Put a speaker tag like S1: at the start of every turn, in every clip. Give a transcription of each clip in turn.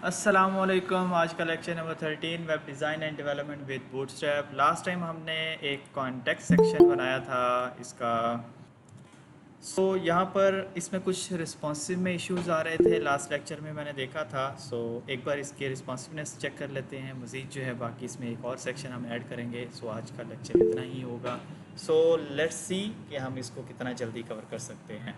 S1: अस्सलामुअलैकुम। आज का lecture number 13, web design and development with bootstrap. Last time हमने एक कॉन्टेक्स्ट सेक्शन बनाया था इसका। यहाँ पर इसमें कुछ रिस्पॉन्सिव में इश्यूज़ आ रहे थे, लास्ट लेक्चर में मैंने देखा था। एक बार इसके रिस्पॉन्सिवनेस चेक कर लेते हैं। मज़ीद जो है बाकी इसमें एक और सेक्शन हम ऐड करेंगे। आज का लेक्चर इतना ही होगा। लेट्स सी कि हम इसको कितना जल्दी कवर कर सकते हैं।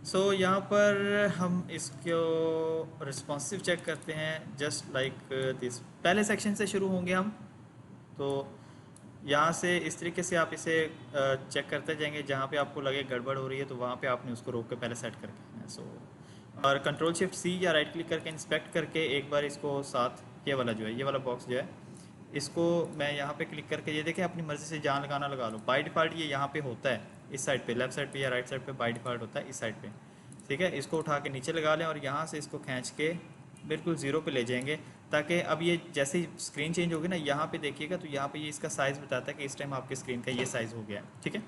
S1: यहाँ पर हम इसको रिस्पॉन्सिव चेक करते हैं, जस्ट लाइक दिस। पहले सेक्शन से शुरू होंगे हम। तो यहाँ से इस तरीके से आप इसे चेक करते जाएंगे। जहाँ पे आपको लगे गड़बड़ हो रही है तो वहाँ पे आपने उसको रोक के पहले सेट करके आना है। और कंट्रोल शिफ्ट सी या राइट क्लिक करके इंस्पेक्ट करके एक बार इसको साथ, ये वाला जो है, ये वाला बॉक्स जो है, इसको मैं यहाँ पे क्लिक करके, ये देखें, अपनी मर्ज़ी से जान लगाना लगा लो। बाय डिफ़ॉल्ट ये यहाँ पे होता है, इस साइड पे, लेफ्ट साइड पे या राइट साइड पे बाय डिफ़ॉल्ट होता है इस साइड पे। ठीक है, इसको उठा के नीचे लगा लें और यहाँ से इसको खींच के बिल्कुल ज़ीरो पे ले जाएंगे, ताकि अब ये जैसे ही स्क्रीन चेंज होगी ना, यहाँ पे देखिएगा तो यहाँ पे ये इसका साइज़ बताता है कि इस टाइम आपकी स्क्रीन का ये साइज़ हो गया है। ठीक है,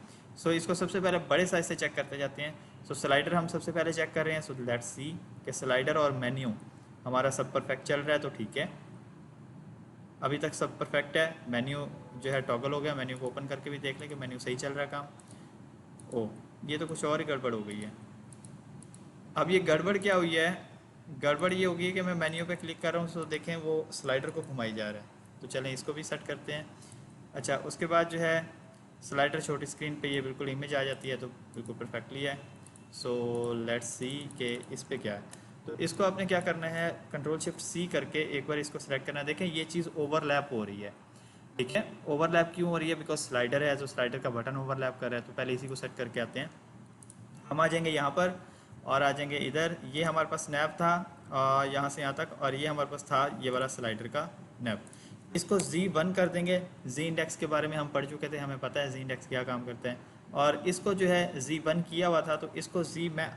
S1: इसको सबसे पहले बड़े साइज़ से चेक करते जाते हैं। स्लाइडर हम सबसे पहले चेक कर रहे हैं। लेट्स सी कि स्लाइडर और मेन्यू हमारा सब परफेक्ट चल रहा है, तो ठीक है, अभी तक सब परफेक्ट है। मेन्यू जो है टॉगल हो गया। मेन्यू को ओपन करके भी देख लें कि मेन्यू सही चल रहा है काम। ओह, ये तो कुछ और ही गड़बड़ हो गई है। अब ये गड़बड़ क्या हुई है? गड़बड़ ये होगी कि मैं मेन्यू पे क्लिक कर रहा हूँ तो देखें वो स्लाइडर को घुमाई जा रहा है। तो चलें इसको भी सेट करते हैं। अच्छा, उसके बाद जो है स्लाइडर छोटी स्क्रीन पे ये बिल्कुल इमेज आ जाती है, तो बिल्कुल परफेक्टली है। लेट्स सी कि इस पे क्या है। तो इसको आपने क्या करना है, कंट्रोल शिफ्ट सी करके एक बार इसको सेलेक्ट करना है। देखें ये चीज़ ओवरलैप हो रही है। ठीक है, ओवरलैप क्यों हो रही है? बिकॉज स्लाइडर है, जो स्लाइडर का बटन ओवरलैप कर रहा है। तो पहले इसी को सेट करके आते हैं। हम आ जाएंगे यहाँ पर और आ जाएंगे इधर। ये हमारे पास स्नैप था यहाँ से यहाँ तक, और ये हमारे पास था ये वाला स्लाइडर का नैप। इसको Z1 कर देंगे। जी इंडेक्स के बारे में हम पढ़ चुके थे, हमें पता है जी इंडेक्स क्या काम करते हैं। और इसको जो है Z1 किया हुआ था, तो इसको मैं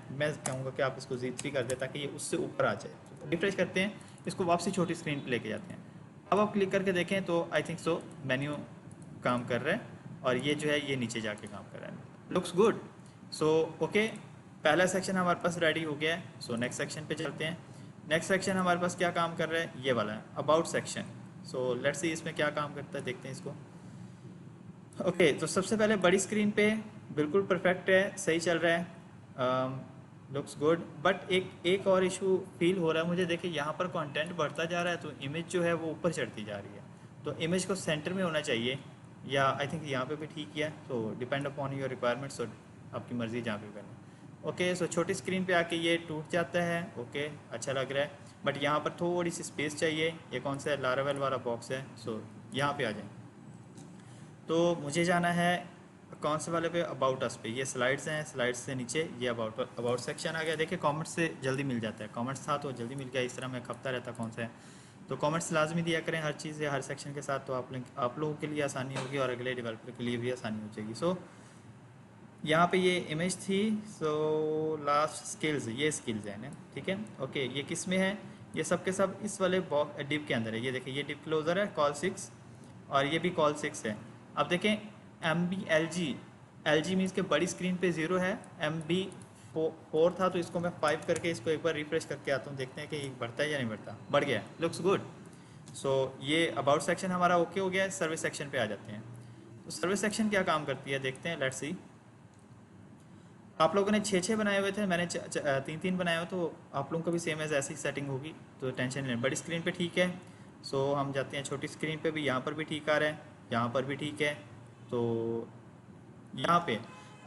S1: कहूँगा कि आप इसको Z3 कर दें ताकि ये उससे ऊपर आ जाए। तो रिफ्रेश करते हैं, इसको वापसी छोटी स्क्रीन पर लेके जाते हैं। अब आप क्लिक करके देखें तो आई थिंक सो मेन्यू काम कर रहा है और ये जो है ये नीचे जाके काम कर रहा है। Looks good. ओके, पहला सेक्शन हमारे पास रेडी हो गया है। नेक्स्ट सेक्शन पे चलते हैं। नेक्स्ट सेक्शन हमारे पास क्या काम कर रहा है? ये वाला है, अबाउट सेक्शन। लेट्स सी इसमें क्या काम करता है, देखते हैं इसको। ओके, तो सबसे पहले बड़ी स्क्रीन पे बिल्कुल परफेक्ट है, सही चल रहा है, लुक्स गुड। बट एक और इशू फील हो रहा है मुझे। देखिए यहाँ पर कंटेंट बढ़ता जा रहा है तो इमेज जो है वो ऊपर चढ़ती जा रही है। तो इमेज को सेंटर में होना चाहिए, या आई थिंक यहाँ पे भी ठीक किया। तो डिपेंड अपॉन योर रिक्वायरमेंट्स, और आपकी मर्ज़ी जहाँ पे करना। ओके, छोटी स्क्रीन पे आके ये टूट जाता है। ओके, अच्छा लग रहा है, बट यहाँ पर थोड़ी सी स्पेस चाहिए। ये कौन सा है? लारावेल वाला बॉक्स है। यहाँ पे आ जाए। तो मुझे जाना है कौन से वाले पे? अबाउट अस पे। ये स्लाइड्स हैं, स्लाइड्स से नीचे ये अबाउट सेक्शन आ गया। देखिए कमेंट्स से जल्दी मिल जाता है, कमेंट्स था तो जल्दी मिल गया। इस तरह मैं खपता रहता कौन सा है। तो कमेंट्स लाजमी दिया करें हर चीज़ या हर सेक्शन के साथ, तो आप लोगों के लिए आसानी होगी और अगले डेवलपर के लिए भी आसानी हो जाएगी। यहाँ पे ये इमेज थी। लास्ट स्किल्स, ये स्किल्स है ना। ठीक है, ओके, ये किस में है? ये सब के सब इस वाले डिप के अंदर है। ये देखिए, ये डिप क्लोजर है, कॉल 6, और ये भी कॉल 6 है। अब देखें, एल जी मीन्स के बड़ी स्क्रीन पे 0 है। MB4 था, तो इसको मैं 5 करके इसको एक बार रिफ्रेश करके आता हूँ, देखते हैं कि ये बढ़ता है या नहीं बढ़ता। बढ़ गया, लुक्स गुड। ये अबाउट सेक्शन हमारा ओके हो गया है। सर्विस सेक्शन पे आ जाते हैं। तो सर्विस सेक्शन क्या काम करती है देखते हैं, लेट्स सी। आप लोगों ने 6 बनाए हुए थे, मैंने 3 बनाए हुए, तो आप लोगों को भी सेम एज ऐसी सेटिंग होगी, तो टेंशन नहीं। बड़ी स्क्रीन पे ठीक है। हम जाते हैं छोटी स्क्रीन पे भी, यहाँ पर भी ठीक आ रहा है, यहाँ पर भी ठीक है। तो यहाँ पे,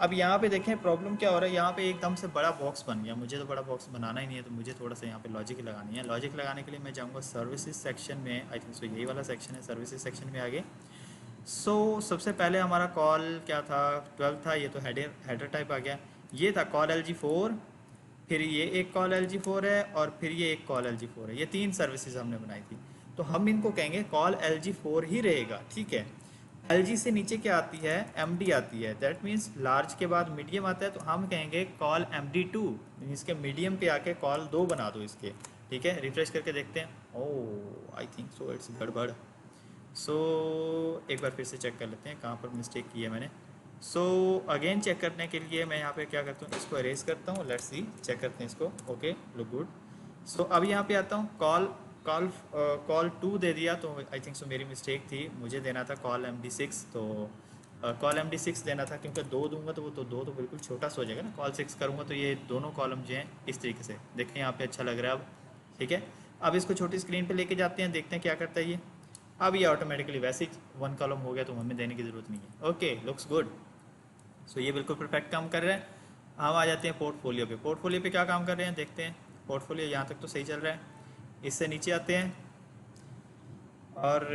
S1: अब यहाँ पे देखें प्रॉब्लम क्या हो रहा है। यहाँ पे एकदम से बड़ा बॉक्स बन गया। मुझे तो बड़ा बॉक्स बनाना ही नहीं है, तो मुझे थोड़ा सा यहाँ पे लॉजिक लगानी है। लॉजिक लगाने के लिए मैं जाऊँगा सर्विसेज सेक्शन में। आई थिंक यही वाला सेक्शन है, सर्विसेज सेक्शन में आगे। सबसे पहले हमारा कॉल क्या था? 12 था। ये तो हेडर टाइप आ गया। ये था कॉल LG4, फिर ये एक कॉल LG4 है, और फिर ये एक कॉल LG4 है। ये 3 सर्विसेज हमने बनाई थी। तो हम इनको कहेंगे कॉल LG4 ही रहेगा। ठीक है, LG से नीचे क्या आती है? MD आती है। दैट मीन्स लार्ज के बाद मीडियम आता है, तो हम कहेंगे कॉल MD2। इसके मीडियम पे आके कॉल 2 बना दो इसके। ठीक है, रिफ्रेश करके देखते हैं। ओह, आई थिंक सो इट्स गड़बड़। एक बार फिर से चेक कर लेते हैं कहाँ पर मिस्टेक की है मैंने। अगेन चेक करने के लिए मैं यहाँ पे क्या करता हूँ, इसको अरेज करता हूँ। लेट्स सी, चेक करते हैं इसको। Okay, look good. सो अब यहाँ पे आता हूँ, कॉल कॉल कॉल टू दे दिया, तो आई थिंक सो मेरी मिस्टेक थी, मुझे देना था कॉल MD6। तो कॉल MD6 देना था, क्योंकि दो दूंगा तो वो तो दो तो बिल्कुल छोटा सा हो जाएगा ना, कॉल 6 करूँगा तो ये दोनों कॉलम जो हैं इस तरीके से देखें, यहाँ पे अच्छा लग रहा है अब। ठीक है, अब इसको छोटी स्क्रीन पे लेके जाते हैं, देखते हैं क्या करता है ये। अब ये ऑटोमेटिकली वैसे ही वन कॉलम हो गया, तो हमें देने की ज़रूरत नहीं है। Okay, looks good. सो ये बिल्कुल परफेक्ट काम कर रहा है। हम आ जाते हैं पोर्टफोलियो पे। पोर्टफोलियो पे क्या काम कर रहे हैं देखते हैं। पोर्टफोलियो यहाँ तक तो सही चल रहा है, इससे नीचे आते हैं और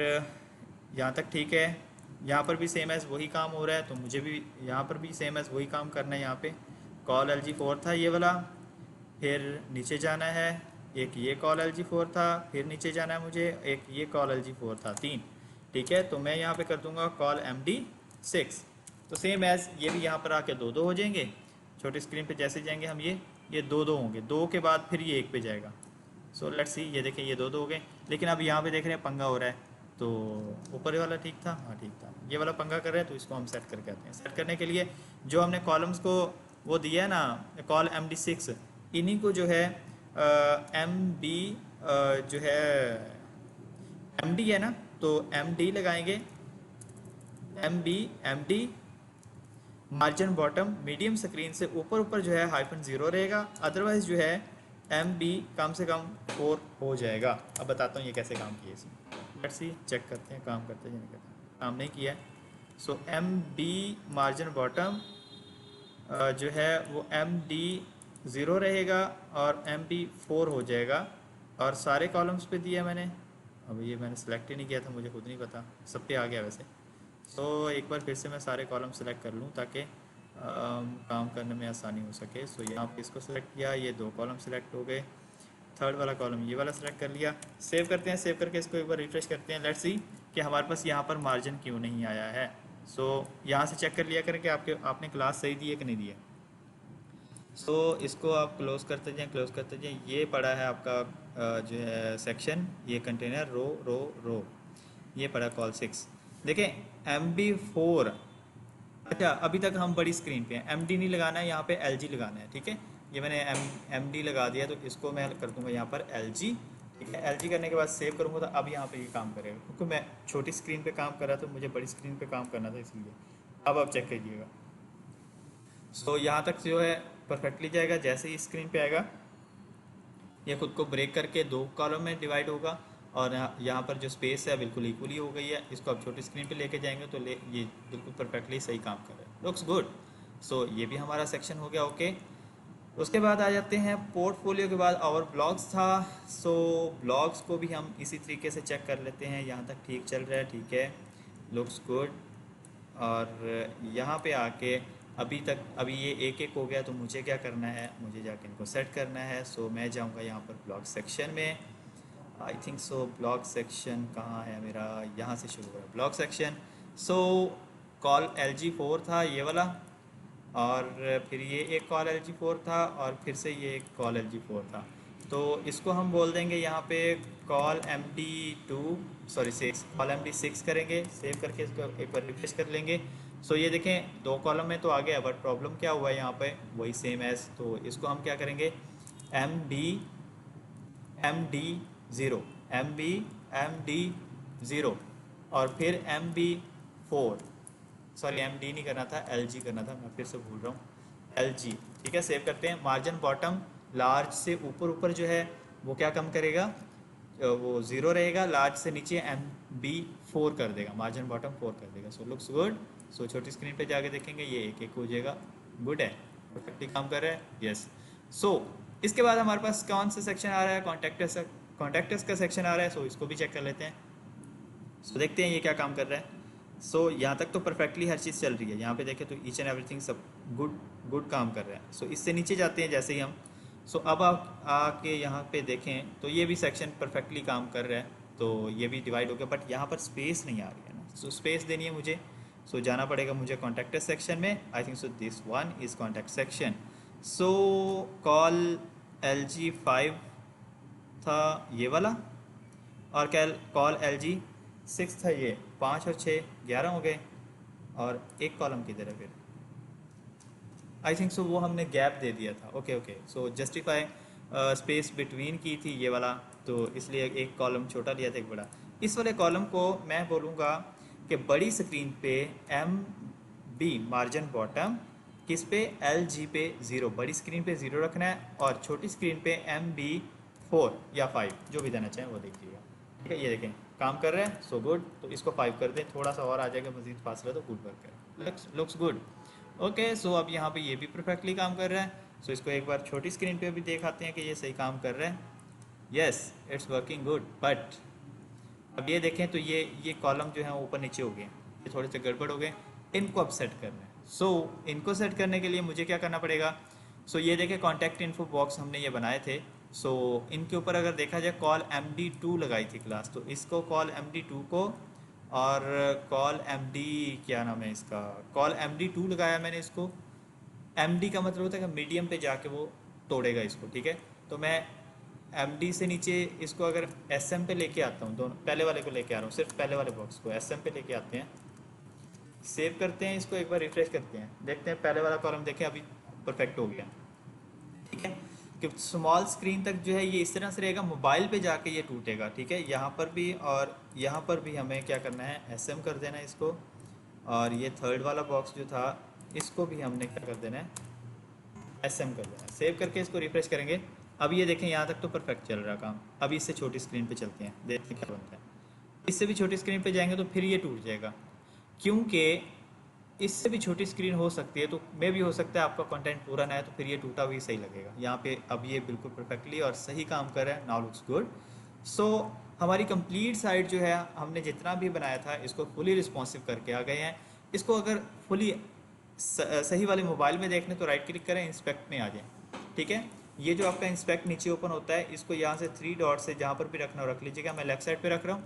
S1: यहाँ तक ठीक है। यहाँ पर भी सेम एज़ वही काम हो रहा है, तो मुझे भी यहाँ पर भी सेम एज़ वही काम करना है। यहाँ पे कॉल LG4 था ये वाला, फिर नीचे जाना है, एक ये कॉल LG4 था, फिर नीचे जाना है मुझे, एक ये कॉल LG4 था, तीन। ठीक है, तो मैं यहाँ पे कर दूंगा कॉल MD6। तो सेम एज़ ये भी यहाँ पर आके दो दो हो जाएंगे। छोटी स्क्रीन पे जैसे जाएंगे हम, ये दो दो होंगे, दो के बाद फिर ये एक पे जाएगा। सो लेट्स सी, ये देखें ये दो दो हो गए, लेकिन अब यहाँ पे देख रहे हैं पंगा हो रहा है। तो ऊपर वाला ठीक था, हाँ ठीक था, ये वाला पंगा कर रहे हैं, तो इसको हम सेट करके आते हैं। सेट करने के लिए जो हमने कॉलम्स को वो दिया है ना, कॉल MD6, इन्हीं को जो है MB जो है MD है ना, तो MD लगाएंगे, MD margin bottom medium screen से ऊपर ऊपर जो है -0 रहेगा, अदरवाइज जो है MB कम से कम 4 हो जाएगा। अब बताता हूँ ये कैसे काम किया इसमें। लेट्स सी, चेक करते हैं काम करते हैं या नहीं करते। काम नहीं किया है। सो MB मार्जिन बॉटम जो है वो MD0 रहेगा और MB4 हो जाएगा। और सारे कॉलम्स पे दिया मैंने, अब ये मैंने सेलेक्ट ही नहीं किया था, मुझे खुद नहीं पता, सब पे आ गया वैसे। तो एक बार फिर से मैं सारे कॉलम सेलेक्ट कर लूँ ताकि काम करने में आसानी हो सके। सो यहाँ पे इसको सेलेक्ट किया, ये दो कॉलम सेलेक्ट हो गए, थर्ड वाला कॉलम ये वाला सेलेक्ट कर लिया। सेव करते हैं, सेव करके इसको एक बार रिफ्रेश करते हैं। लेट्स सी कि हमारे पास यहाँ पर मार्जिन क्यों नहीं आया है। सो यहाँ से चेक कर लिया करें कि आपने क्लास सही दी है कि नहीं दी है। सो इसको आप क्लोज करते जाएँ, क्लोज करते जाएँ। ये पड़ा है आपका जो है सेक्शन, ये कंटेनर रो रो रो, ये पड़ा कॉल 6। देखें MB4, अच्छा अभी तक हम बड़ी स्क्रीन पे हैं, MD नहीं लगाना है, यहाँ पे LG लगाना है। ठीक है, ये मैंने MD लगा दिया, तो इसको मैं कर दूंगा यहाँ पर LG। ठीक है, LG करने के बाद सेव करूँगा, तो अब यहाँ पे ये काम करेगा, क्योंकि मैं छोटी स्क्रीन पे काम कर रहा था, मुझे बड़ी स्क्रीन पे काम करना था, इसलिए। अब आप चेक कीजिएगा। सो यहाँ तक जो है परफेक्टली जाएगा। जैसे ही स्क्रीन पे आएगा, ये खुद को ब्रेक करके दो कॉलम में डिवाइड होगा, और यहाँ पर जो स्पेस है बिल्कुल इक्वली हो गई है। इसको आप छोटी स्क्रीन पे लेके जाएंगे तो ये बिल्कुल परफेक्टली सही काम कर रहा है, लुक्स गुड। सो ये भी हमारा सेक्शन हो गया। ओके, उसके बाद आ जाते हैं पोर्टफोलियो के बाद और ब्लॉग्स था। सो ब्लॉग्स को भी हम इसी तरीके से चेक कर लेते हैं। यहाँ तक ठीक चल रहा है, ठीक है, लुक्स गुड। और यहाँ पे आके अभी ये एक एक हो गया, तो मुझे क्या करना है, मुझे जाके इनको सेट करना है। सो मैं जाऊँगा यहाँ पर ब्लॉग सेक्शन में, I think so blog section कहाँ है मेरा, यहाँ से शुरू हो रहा है ब्लॉग सेक्शन। सो कॉल LG4 था ये वाला, और फिर ये एक कॉल LG4 था, और फिर से ये एक कॉल LG4 था। तो इसको हम बोल देंगे यहाँ पे call MD2, sorry 6, call MD6 करेंगे। सेव करके इसको एक बार रिफ्रेश कर लेंगे। सो ये देखें दो कॉलम में तो आ गया, बट प्रॉब्लम क्या हुआ है यहाँ पे, वही सेम एज। तो इसको हम क्या करेंगे, MD0, MD0, और फिर MB4, सॉरी MD नहीं करना था, LG करना था, मैं फिर से भूल रहा हूँ, LG। ठीक है, सेव करते हैं। मार्जिन बॉटम लार्ज से ऊपर ऊपर जो है वो क्या कम करेगा, वो 0 रहेगा, लार्ज से नीचे MB4 कर देगा, मार्जिन बॉटम 4 कर देगा। सो लुक्स गुड। सो छोटी स्क्रीन पे जाके देखेंगे ये एक एक हो जाएगा, गुड है, परफेक्टली काम कर रहा है, यस। सो इसके बाद हमारे पास कौन सा सेक्शन आ रहा है, कॉन्टैक्टर्स का सेक्शन आ रहा है। सो इसको भी चेक कर लेते हैं। सो देखते हैं ये क्या काम कर रहा है। सो यहाँ तक तो परफेक्टली हर चीज़ चल रही है। यहाँ पे देखें तो ईच एंड एवरीथिंग सब गुड काम कर रहा है। सो इससे नीचे जाते हैं जैसे ही हम। सो अब आप आके यहाँ पे देखें तो ये भी सेक्शन परफेक्टली काम कर रहा है, तो ये भी डिवाइड हो गया, बट यहाँ पर स्पेस नहीं आ रही है ना। सो स्पेस देनी है मुझे। सो जाना पड़ेगा मुझे कॉन्टैक्टर सेक्शन में। I think so this one is contact section. So call LG5 था ये वाला, और कॉल LG6 था ये। 5 और 6 11 हो गए, और एक कॉलम किधर है फिर, आई थिंक सो वो हमने गैप दे दिया था। ओके ओके, सो जस्टिफाई स्पेस बिटवीन की थी ये वाला, तो इसलिए एक कॉलम छोटा लिया था एक बड़ा। इस वाले कॉलम को मैं बोलूँगा कि बड़ी स्क्रीन पे एम बी मार्जिन बॉटम, किस पे, एल जी पे 0, बड़ी स्क्रीन पे 0 रखना है, और छोटी स्क्रीन पे एम बी 4 या 5 जो भी देना चाहें वो देखिएगा। ठीक है, ये देखें काम कर रहे हैं, सो गुड। तो इसको 5 कर दें, थोड़ा सा और आ जाएगा मजीद फासला तो गुड वर्क है, लुक्स गुड। ओके, सो अब यहाँ पे ये भी परफेक्टली काम कर रहा है। सो इसको एक बार छोटी स्क्रीन पे भी देख आते हैं कि ये सही काम कर रहा है। Yes, it's working good. But अब ये देखें तो ये कॉलम जो है ऊपर नीचे हो गए, ये थोड़े से गड़बड़ हो गए, इनको अब सेट करना है। सो इनको सेट करने के लिए मुझे क्या करना पड़ेगा? सो ये देखें कॉन्टैक्ट इन्फो बॉक्स हमने ये बनाए थे। सो इनके ऊपर अगर देखा जाए कॉल MD2 लगाई थी क्लास, तो इसको कॉल MD2 को, और कॉल MD क्या नाम है इसका, कॉल MD2 लगाया मैंने इसको। MD का मतलब होता है कि मीडियम पे जाके वो तोड़ेगा इसको, ठीक है। तो मैं MD से नीचे इसको अगर SM पे लेके आता हूँ, दोनों पहले वाले को लेके आ रहा हूँ, सिर्फ पहले वाले बॉक्स को SM पे लेके आते हैं, सेव करते हैं इसको, एक बार रिफ्रेश करते हैं, देखते हैं पहले वाला कॉलम देखें अभी परफेक्ट हो गया। ठीक है, कि स्मॉल स्क्रीन तक जो है ये इस तरह से रहेगा, मोबाइल पे जाके ये टूटेगा। ठीक है, यहाँ पर भी और यहाँ पर भी हमें क्या करना है, SM कर देना है इसको, और ये थर्ड वाला बॉक्स जो था इसको भी हमने क्या कर देना है, SM कर देना है। सेव करके इसको रिफ्रेश करेंगे। अब ये देखें यहाँ तक तो परफेक्ट चल रहा काम। अब इससे छोटी स्क्रीन पे चलते हैं, देखते हैं क्या बनता है। इससे भी छोटी स्क्रीन पे जाएंगे तो फिर ये टूट जाएगा, क्योंकि इससे भी छोटी स्क्रीन हो सकती है, तो मे भी हो सकता है आपका कंटेंट पूरा ना है, तो फिर ये टूटा हुआ सही लगेगा। यहाँ पे अब ये बिल्कुल परफेक्टली और सही काम कर रहा है, नाउ लुक्स गुड। सो हमारी कंप्लीट साइट जो है, हमने जितना भी बनाया था इसको फुली रिस्पॉन्सिव करके आ गए हैं। इसको अगर फुली सही वाले मोबाइल में देखने तो राइट क्लिक करें, इंस्पेक्ट में आ जाए। ठीक है, ये जो आपका इंस्पेक्ट नीचे ओपन होता है, इसको यहाँ से 3 डॉट से जहाँ पर भी रखना हो रख लीजिएगा। मैं लेफ्ट साइड पे रख रहा हूँ,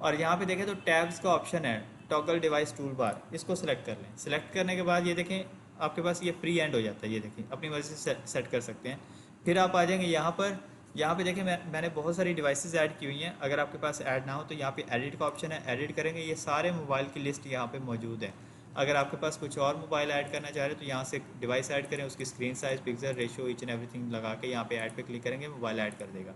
S1: और यहाँ पे देखें तो टैब्स का ऑप्शन है, टॉगल डिवाइस टूल बार, इसको सेलेक्ट कर लें। सेलेक्ट करने के बाद ये देखें आपके पास ये फ्री एंड हो जाता है, ये देखें अपनी मर्जी से सेट कर सकते हैं। फिर आप आ जाएंगे यहाँ पर, यहाँ पे देखें मैंने बहुत सारी डिवाइसेस ऐड की हुई हैं। अगर आपके पास ऐड ना हो तो यहाँ पे एडिट का ऑप्शन है, एडिट करेंगे, ये सारे मोबाइल की लिस्ट यहाँ पे मौजूद है। अगर आपके पास कुछ और मोबाइल ऐड करना चाह रहे हैं तो यहाँ से डिवाइस ऐड करें, उसकी screen size, pixel ratio, each and everything लगा के यहाँ पे ऐड पे क्लिक करेंगे, मोबाइल ऐड कर देगा।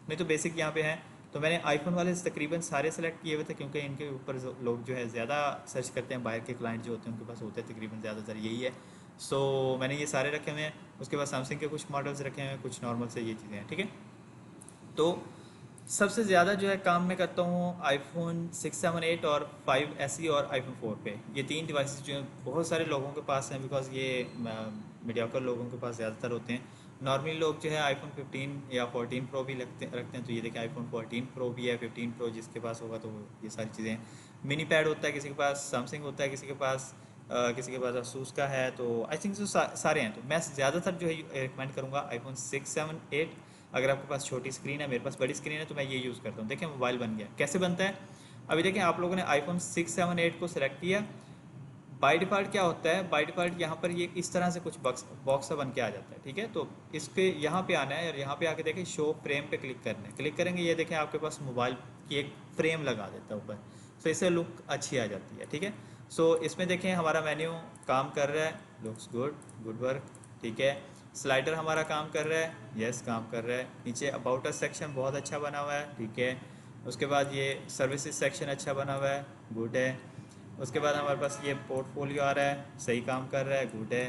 S1: नहीं तो बेसिक यहाँ पे है। तो मैंने आईफोन वाले तकरीबन सारे सेलेक्ट किए हुए थे, क्योंकि इनके ऊपर लोग जो है ज़्यादा सर्च करते हैं, बाहर के क्लाइंट जो होते हैं उनके पास होते हैं तकरीबन ज़्यादातर यही है। सो मैंने ये सारे रखे हुए हैं। उसके बाद सैमसंग के कुछ मॉडल्स रखे हुए हैं, कुछ नॉर्मल से ये चीज़ें हैं। ठीक है, तो सबसे ज़्यादा जो है काम मैं करता हूँ आईफोन 6, 7, 8 और 5 SE और आईफोन 4 पे। ये 3 डिवाइसेस जो हैं बहुत सारे लोगों के पास हैं, बिकॉज ये मीडियाकर लोगों के पास ज़्यादातर होते हैं। नॉर्मली लोग जो है आईफोन 15 या 14 प्रो भी रखते हैं। तो ये देखिए आईफोन 14 प्रो भी है, 15 प्रो जिसके पास होगा तो ये सारी चीज़ें हैं। मिनी पैड होता है किसी के पास, सैमसंग होता है किसी के पास, किसी के पास असूस का है, तो आई थिंक सारे हैं। तो मैं ज़्यादातर जो है रिकमेंड करूँगा आईफोन 6, 7, 8। अगर आपके पास छोटी स्क्रीन है, मेरे पास बड़ी स्क्रीन है, तो मैं ये यूज़ करता हूँ। देखें मोबाइल बन गया। कैसे बनता है, अभी देखें आप लोगों ने आईफोन 6, 7, 8 को सिलेक्ट किया। बाय डिफ़ॉल्ट क्या होता है, बाय डिफ़ॉल्ट यहाँ पर ये इस तरह से कुछ बॉक्स बन के आ जाता है। ठीक है, तो इसके यहाँ पे आना है और यहाँ पे आके देखें शो फ्रेम पे क्लिक करना है। क्लिक करेंगे, ये देखें आपके पास मोबाइल की एक फ्रेम लगा देता है ऊपर, सो इससे लुक अच्छी आ जाती है। ठीक है, सो इसमें देखें हमारा मेन्यू काम कर रहा है, लुक्स गुड, गुड वर्क। ठीक है, स्लाइडर हमारा काम कर रहा है, यस काम कर रहा है। नीचे अबाउट अस सेक्शन बहुत अच्छा बना हुआ है। ठीक है, उसके बाद ये सर्विसेज सेक्शन अच्छा बना हुआ है, गुड है। उसके बाद हमारे पास ये पोर्टफोलियो आ रहा है, सही काम कर रहा है, गुड है।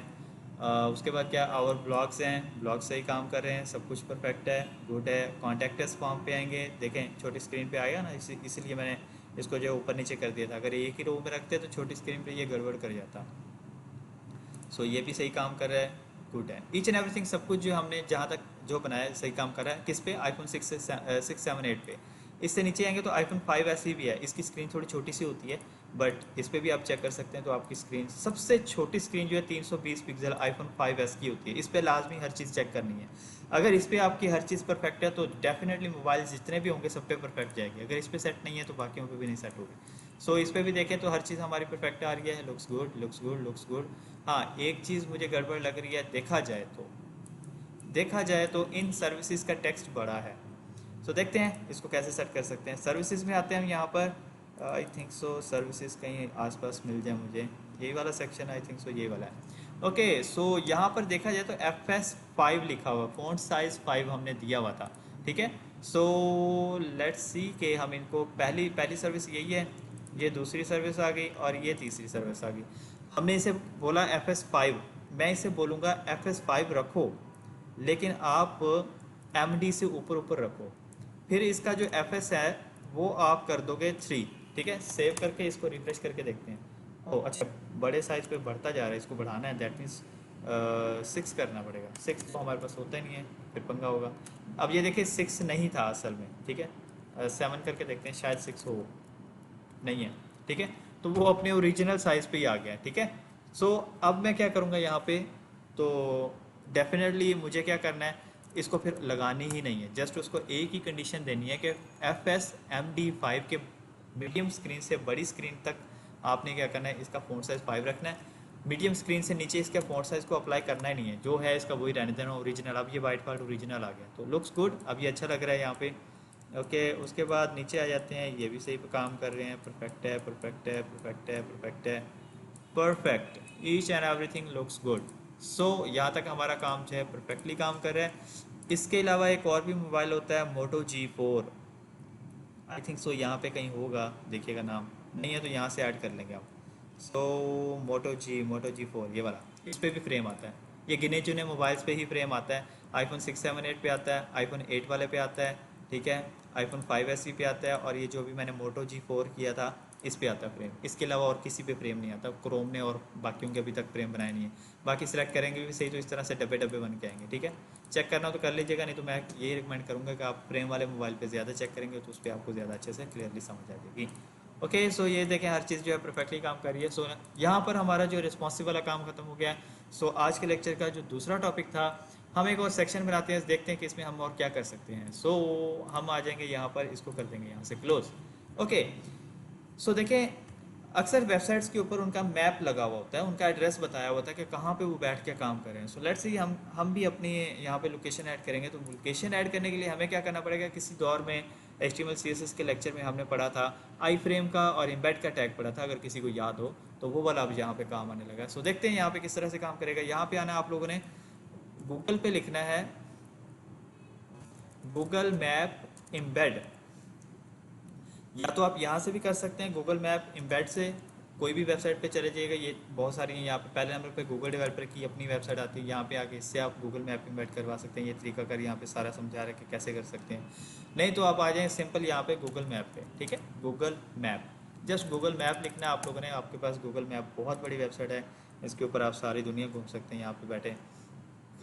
S1: उसके बाद क्या, और ब्लॉग्स हैं, ब्लॉग सही काम कर रहे हैं, सब कुछ परफेक्ट है, गुड है। कॉन्टैक्टस फॉर्म पे आएंगे, देखें छोटी स्क्रीन पे आएगा ना, इसीलिए मैंने इसको जो ऊपर नीचे कर दिया था। अगर एक ही रो में रखते तो छोटी स्क्रीन पे ये गड़बड़ कर जाता। सो ये भी सही काम कर रहा है, गुड है। ईच एंड एवरीथिंग सब कुछ जो हमने जहाँ तक जो बनाया है सही काम कर रहा है। किस पे, आईफोन 6, 7, 8 पे। इससे नीचे आएंगे तो आईफोन 5 ऐसी भी है, इसकी स्क्रीन थोड़ी छोटी सी होती है, बट इस पर भी आप चेक कर सकते हैं। तो आपकी स्क्रीन, सबसे छोटी स्क्रीन जो है 320 पिक्सल आईफोन 5s की होती है। इस पर लाजमी हर चीज़ चेक करनी है। अगर इस पर आपकी हर चीज़ परफेक्ट है तो डेफिनेटली मोबाइल जितने भी होंगे सब पे परफेक्ट जाएगी। अगर इस पर सेट नहीं है तो बाकियों पे भी नहीं सेट होगी। सो इस पर भी देखें तो हर चीज़ हमारी परफेक्ट आ रही है, looks good, looks good, looks good. हाँ, एक चीज़ मुझे गड़बड़ लग रही है, देखा जाए तो इन सर्विसेज का टेक्स्ट बड़ा है। सो देखते हैं इसको कैसे सेट कर सकते हैं। सर्विसेज में आते हैं हम यहाँ पर, आई थिंक सो सर्विसेज कहीं आसपास मिल जाए मुझे, यही वाला सेक्शन आई थिंक सो ये वाला है। ओके, सो यहाँ पर देखा जाए तो FS 5 लिखा हुआ, फ़ॉन्ट साइज़ 5 हमने दिया हुआ था, ठीक है। सो लेट्स सी कि हम इनको पहली पहली सर्विस यही है, ये दूसरी सर्विस आ गई और ये तीसरी सर्विस आ गई। हमने इसे बोला FS5, मैं इसे बोलूँगा FS5 रखो, लेकिन आप MD से ऊपर ऊपर रखो। फिर इसका जो FS है वो आप कर दोगे 3, ठीक है। सेव करके इसको रिफ्रेश करके देखते हैं। ओह अच्छा, बड़े साइज़ पे बढ़ता जा रहा है, इसको बढ़ाना है, दैट मीन्स 6 करना पड़ेगा। 6 तो हमारे पास होता ही नहीं है, फिर पंगा होगा। अब ये देखिए 6 नहीं था असल में, ठीक है। 7 करके देखते हैं, शायद 6 हो, नहीं है, ठीक है। तो वो अपने ओरिजिनल साइज़ पे ही आ गया है, ठीक है। सो अब मैं क्या करूँगा यहाँ पे, तो डेफिनेटली मुझे क्या करना है, इसको फिर लगानी ही नहीं है, जस्ट उसको एक ही कंडीशन देनी है कि FS MD5 के मीडियम स्क्रीन से बड़ी स्क्रीन तक आपने क्या करना है, इसका फ़ॉन्ट साइज़ 5 रखना है। मीडियम स्क्रीन से नीचे इसके फ़ॉन्ट साइज़ को अप्लाई करना ही नहीं है, जो है इसका वही रहने देना ओरिजिनल। अब ये वाइट पार्ट ओरिजिनल आ गया, तो लुक्स गुड, अब ये अच्छा लग रहा है यहाँ पे। ओके, उसके बाद नीचे आ जाते हैं, ये भी सही पे काम कर रहे हैं, परफेक्ट है, परफेक्ट है, परफेक्ट है, परफेक्ट है, perfect, each and everything looks good. So यहाँ तक हमारा काम जो है परफेक्टली काम कर रहा है। इसके अलावा एक और भी मोबाइल होता है Moto G4, I think so यहाँ पे कहीं होगा, देखिएगा नाम, नहीं है तो यहाँ से ऐड कर लेंगे आप। सो Moto G4 ये वाला, इस पे भी फ्रेम आता है, ये गिने चुने मोबाइल्स पे ही फ्रेम आता है। iPhone 6, 7, 8 पे आता है, iPhone 8 वाले पे आता है, ठीक है, iPhone 5 SE पे आता है, और ये जो भी मैंने Moto G4 किया था इस पे आता है फ्रेम। इसके अलावा और किसी पे फ्रेम नहीं आता, क्रोम ने और बाकियों के अभी तक फ्रेम बनाए नहीं है। बाकी सिलेक्ट करेंगे भी सही तो इस तरह से डब्बे डब्बे बन के आएंगे, ठीक है। चेक करना हो तो कर लीजिएगा, नहीं तो मैं ये रिकमेंड करूँगा कि आप फ्रेम वाले मोबाइल पे ज़्यादा चेक करेंगे तो उस पर आपको ज़्यादा अच्छे से क्लियरली समझ आ जाएगी। ओके, सो ये देखें हर चीज़ जो है परफेक्टली काम कर रही है। सो यहाँ पर हमारा जो रिस्पॉन्सिव वाला काम खत्म हो गया है। सो आज के लेक्चर का जो दूसरा टॉपिक था, हम एक और सेक्शन बनाते हैं, देखते हैं कि इसमें हम और क्या कर सकते हैं। सो हम आ जाएंगे यहाँ पर, इसको कर देंगे यहाँ से क्लोज। ओके, सो देखें अक्सर वेबसाइट्स के ऊपर उनका मैप लगा हुआ होता है, उनका एड्रेस बताया हुआ होता है कि कहाँ पे वो बैठ के काम कर रहे हैं। सो लेट्स सी हम भी अपनी यहाँ पे लोकेशन ऐड करेंगे। तो लोकेशन ऐड करने के लिए हमें क्या करना पड़ेगा, किसी दौर में HTML CSS के लेक्चर में हमने पढ़ा था आई फ्रेम का और एम्बेड का टैग पढ़ा था, अगर किसी को याद हो तो वो वाला अब यहाँ पे काम आने लगा। सो देखते हैं यहाँ पे किस तरह से काम करेगा। यहाँ पे आना, आप लोगों ने गूगल पे लिखना है गूगल मैप एम्बेड, या तो आप यहाँ से भी कर सकते हैं गूगल मैप एम्बेड से, कोई भी वेबसाइट पे चले जाइएगा, ये बहुत सारी हैं। यहाँ पे पहले नंबर पे गूगल डेवलपर की अपनी वेबसाइट आती है, यहाँ पे आके इससे आप गूगल मैप एम्बेड करवा सकते हैं। ये तरीका कर यहाँ पे सारा समझा रहा है कि कैसे कर सकते हैं। नहीं तो आप आ जाएँ सिंपल यहाँ पे गूगल मैप पे, ठीक है, Google map, just Google map लिखना है आप लोगों ने। आपके पास गूगल मैप बहुत बड़ी वेबसाइट है, इसके ऊपर आप सारी दुनिया घूम सकते हैं यहाँ पे बैठे,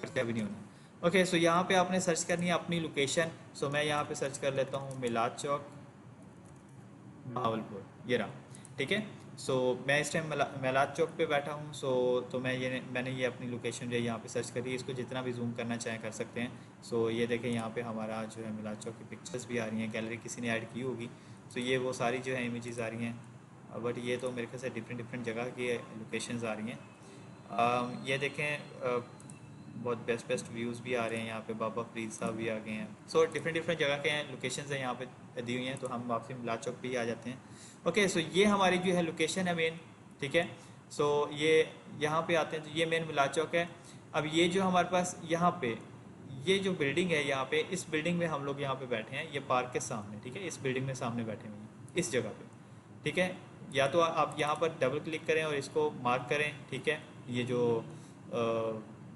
S1: खर्चा भी नहीं होना। ओके, सो यहाँ पे आपने सर्च करनी है अपनी लोकेशन। सो मैं यहाँ पे सर्च कर लेता हूँ मिलाद चौक भावलपुर, ये रहा, ठीक है। सो मैं इस टाइम मिलाद चौक पे बैठा हूँ। सो तो मैंने ये अपनी लोकेशन जो है यहाँ पे सर्च करी है, इसको जितना भी जूम करना चाहें कर सकते हैं। सो ये देखें यहाँ पे हमारा जो है मिलाद चौक की पिक्चर्स भी आ रही हैं, गैलरी किसी ने ऐड की होगी। सो ये वो सारी जो है इमेजेस आ रही हैं, बट ये तो मेरे ख्याल से डिफरेंट डिफरेंट जगह की लोकेशंस आ रही हैं। ये देखें बहुत बेस्ट बेस्ट व्यूज़ भी आ रहे हैं यहाँ पे, बाबा फरीद साहब भी आ गए हैं। सो डिफरेंट डिफरेंट जगह के हैं, लोकेशंस हैं यहाँ पे दी हुई हैं। तो हम वापसी मिलाद चौक पे ही आ जाते हैं। ओके, सो ये हमारी जो है लोकेशन है मेन, ठीक है। सो ये यहाँ पे आते हैं तो ये मेन मिलाद चौक है। अब ये जो हमारे पास यहाँ पे ये जो बिल्डिंग है, यहाँ पे इस बिल्डिंग में हम लोग यहाँ पे बैठे हैं, ये पार्क के सामने, ठीक है, इस बिल्डिंग में सामने बैठे हुए हैं इस जगह पे, ठीक है। या तो आप यहाँ पर डबल क्लिक करें और इसको मार्क करें, ठीक है, ये जो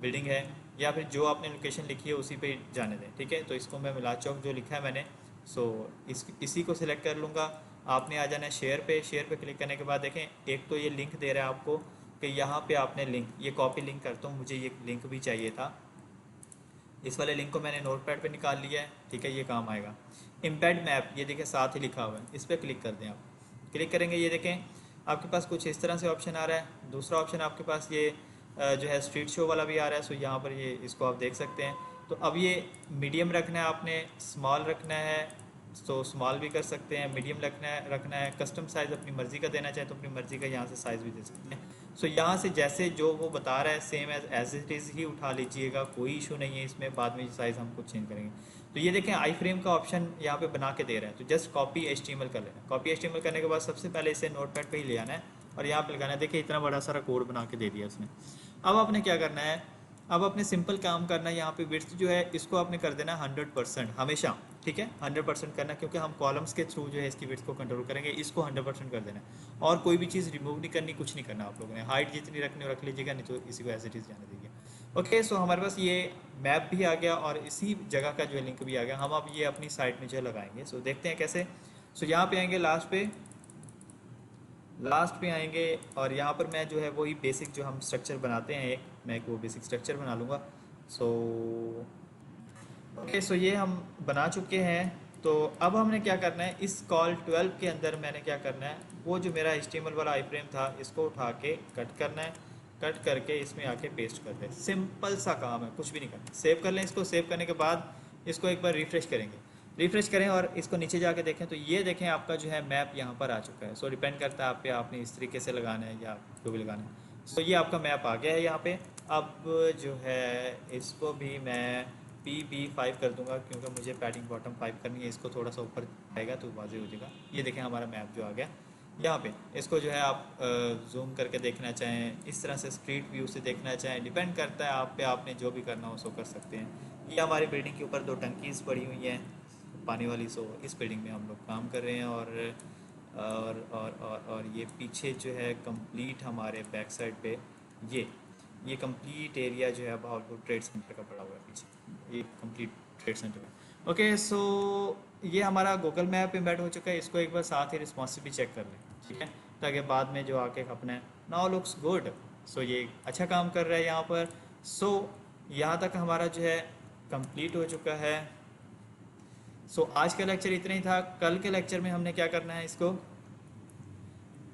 S1: बिल्डिंग है, या फिर जो आपने लोकेशन लिखी है उसी पे जाने दें, ठीक है। तो इसको मैं मिलाद चौक जो लिखा है मैंने, सो इसी को सिलेक्ट कर लूँगा। आपने आ जाना है शेयर पे क्लिक करने के बाद देखें एक तो ये लिंक दे रहा है आपको कि यहाँ पे आपने लिंक, ये कॉपी लिंक करता हूँ, मुझे ये लिंक भी चाहिए था, इस वाले लिंक को मैंने नोटपैड पे निकाल लिया है, ठीक है, ये काम आएगा। एम्बेड मैप, ये देखें साथ ही लिखा हुआ है, इस पर क्लिक कर दें। आप क्लिक करेंगे, ये देखें आपके पास कुछ इस तरह से ऑप्शन आ रहा है। दूसरा ऑप्शन आपके पास ये जो है स्ट्रीट शो वाला भी आ रहा है। सो यहाँ पर ये इसको आप देख सकते हैं। तो अब ये मीडियम रखना है आपने, स्मॉल रखना है तो स्मॉल भी कर सकते हैं, मीडियम रखना है, कस्टम साइज़ अपनी मर्ज़ी का देना चाहे तो अपनी मर्ज़ी का यहाँ से साइज़ भी दे सकते हैं। सो यहाँ से जैसे जो वो बता रहा है सेम एज इट इज़ ही उठा लीजिएगा, कोई इशू नहीं है इसमें, बाद में साइज़ हम कुछ चेंज करेंगे। तो ये देखें आई फ्रेम का ऑप्शन यहाँ पे बना के दे रहा है, तो जस्ट कॉपी HTML कर लेना। कॉपी HTML करने के बाद सबसे पहले इसे नोटपैड पे ही ले आना है और यहाँ पे लगाना है। देखिए इतना बड़ा सारा कोड बना के दे दिया उसने। अब आपने क्या करना है, अब अपने सिंपल काम करना है, यहाँ पे विड्थ जो है इसको आपने कर देना 100% हमेशा, ठीक है 100% करना, क्योंकि हम कॉलम्स के थ्रू जो है इसकी विड्थ को कंट्रोल करेंगे, इसको 100% कर देना है। और कोई भी चीज़ रिमूव नहीं करनी, कुछ नहीं करना आप लोगों ने, हाइट जितनी रखनी हो रख लीजिएगा, नहीं तो इसी को एज इट इज़ जाने दीजिए। ओके, सो हमारे पास ये मैप भी आ गया और इसी जगह का जो है लिंक भी आ गया। हम अब ये अपनी साइट में जो है लगाएंगे। सो देखते हैं कैसे। सो यहाँ पे आएंगे, लास्ट पे आएंगे और यहाँ पर मैं जो है वही बेसिक जो हम स्ट्रक्चर बनाते हैं, मैं एक वो बेसिक स्ट्रक्चर बना लूँगा। सो ओके, सो ये हम बना चुके हैं। तो अब हमने क्या करना है, इस कॉल 12 के अंदर मैंने क्या करना है, वो जो मेरा HTML वाला आई फ्रेम था इसको उठा के कट करना है, कट करके इसमें आके पेस्ट कर दें। सिंपल सा काम है, कुछ भी नहीं करना। सेव कर लें इसको, सेव करने के बाद इसको एक बार रिफ्रेश करेंगे, रिफ्रेश करें और इसको नीचे जाके देखें तो ये देखें आपका जो है मैप यहाँ पर आ चुका है। सो डिपेंड करता है आप पे, आपने इस तरीके से लगाना है या जो भी लगाना है। सो ये आपका मैप आ गया है यहाँ पे। अब जो है इसको भी मैं PB5 कर दूंगा, क्योंकि मुझे पैडिंग बॉटम 5 करनी है। इसको थोड़ा सा ऊपर आएगा तो वाजे हो जाएगा। ये देखें हमारा मैप जो आ गया यहाँ पे। इसको जो है आप जूम करके देखना चाहें, इस तरह से स्ट्रीट व्यू से देखना चाहें, डिपेंड करता है आप पे, आपने जो भी करना हो सो कर सकते हैं। ये हमारी बिल्डिंग के ऊपर 2 टंकीज़ पड़ी हुई हैं पानी वाली। सो इस बिल्डिंग में हम लोग काम कर रहे हैं और ये पीछे जो है कंप्लीट हमारे बैक साइड पे ये कंप्लीट एरिया जो है बहावलपुर ट्रेड सेंटर का पड़ा हुआ है पीछे, ये कंप्लीट ट्रेड सेंटर है। ओके, सो ये हमारा गूगल मैप एम्बेड हो चुका है। इसको एक बार साथ ही रिस्पॉन्सिव भी चेक कर लें, ठीक है, ताकि बाद में जो आके अपने नाउ लुक्स गुड। सो ये अच्छा काम कर रहा है यहाँ पर। सो यहाँ तक हमारा जो है कंप्लीट हो चुका है। सो आज का लेक्चर इतना ही था। कल के लेक्चर में हमने क्या करना है, इसको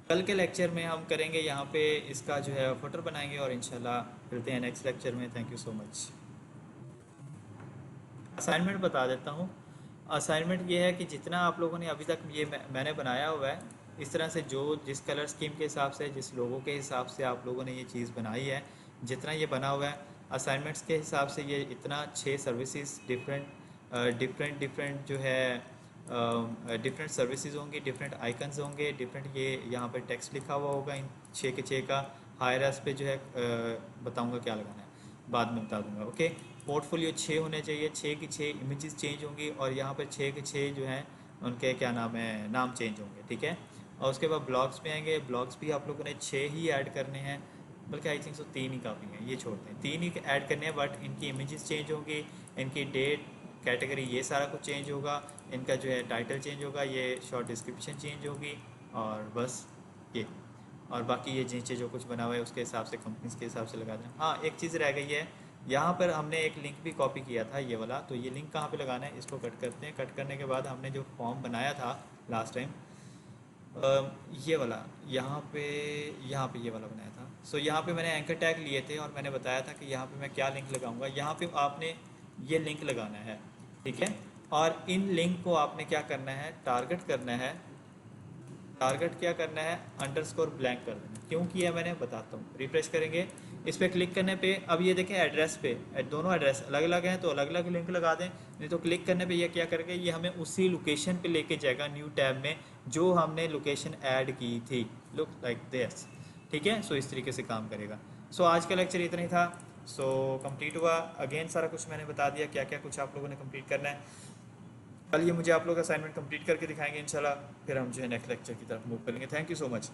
S1: कल के लेक्चर में हम करेंगे यहाँ पे इसका जो है फुटर बनाएंगे और इंशाल्लाह मिलते हैं नेक्स्ट लेक्चर में। Thank you so much. Assignment बता देता हूँ। असाइनमेंट ये है कि जितना आप लोगों ने अभी तक ये मैंने बनाया हुआ है, इस तरह से जो जिस कलर स्कीम के हिसाब से, जिस लोगों के हिसाब से आप लोगों ने ये चीज़ बनाई है, जितना ये बना हुआ है असाइनमेंट्स के हिसाब से, ये इतना 6 सर्विसेज डिफरेंट जो है डिफरेंट सर्विसेज होंगी, डिफरेंट आइकन्स होंगे, डिफरेंट ये यहाँ पर टेक्स्ट लिखा हुआ होगा इन 6 के 6 का। हायरस पे जो है बताऊँगा क्या लगाना है, बाद में बता दूंगा। ओके, पोर्टफोलियो 6 होने चाहिए, 6 की 6 इमेजेस चेंज होंगी और यहाँ पर 6 के 6 जो हैं उनके क्या नाम है, नाम चेंज होंगे, ठीक है। और उसके बाद ब्लॉग्स पे आएंगे। ब्लॉग्स भी आप लोगों ने 6 ही ऐड करने हैं, बल्कि आई थिंक सो 3 ही काफ़ी हैं, ये छोड़ते हैं, 3 ही ऐड करने हैं। बट इनकी इमेजेस चेंज होंगी, इनकी डेट, कैटेगरी, ये सारा कुछ चेंज होगा। इनका जो है टाइटल चेंज होगा, ये शॉर्ट डिस्क्रिप्शन चेंज होगी और बस ये। और बाकी ये नीचे जो कुछ बना हुआ है उसके हिसाब से, कंपनीज के हिसाब से लगा दें। हाँ, एक चीज़ रह गई है, यहाँ पर हमने एक लिंक भी कॉपी किया था, ये वाला। तो ये लिंक कहाँ पे लगाना है, इसको कट करते हैं। कट करने के बाद हमने जो फॉर्म बनाया था लास्ट टाइम, ये वाला यहाँ पे ये वाला बनाया था। सो यहाँ पे मैंने एंकर टैग लिए थे और मैंने बताया था कि यहाँ पे मैं क्या लिंक लगाऊंगा। यहाँ पे आपने ये लिंक लगाना है, ठीक है। और इन लिंक को आपने क्या करना है, टारगेट करना है। टारगेट क्या करना है, अंडरस्कोर ब्लैंक कर देना। क्यों किया मैंने बताता हूँ। रिफ्रेश करेंगे, इस पर क्लिक करने पे अब ये देखें एड्रेस पे, दोनों एड्रेस अलग अलग हैं तो अलग अलग लिंक लगा दें। नहीं तो क्लिक करने पे ये क्या करेगा, ये हमें उसी लोकेशन पे लेके जाएगा, न्यू टैब में जो हमने लोकेशन ऐड की थी। लुक लाइक दिस, ठीक है। सो इस तरीके से काम करेगा। सो आज का लेक्चर इतना ही था। सो कंप्लीट हुआ। अगेन सारा कुछ मैंने बता दिया, क्या क्या कुछ आप लोगों ने कंप्लीट करना है। कल ये मुझे आप लोग असाइनमेंट कंप्लीट करके दिखाएंगे इंशाल्लाह, फिर हम जो है नेक्स्ट लेक्चर की तरफ मूव करेंगे। Thank you so much.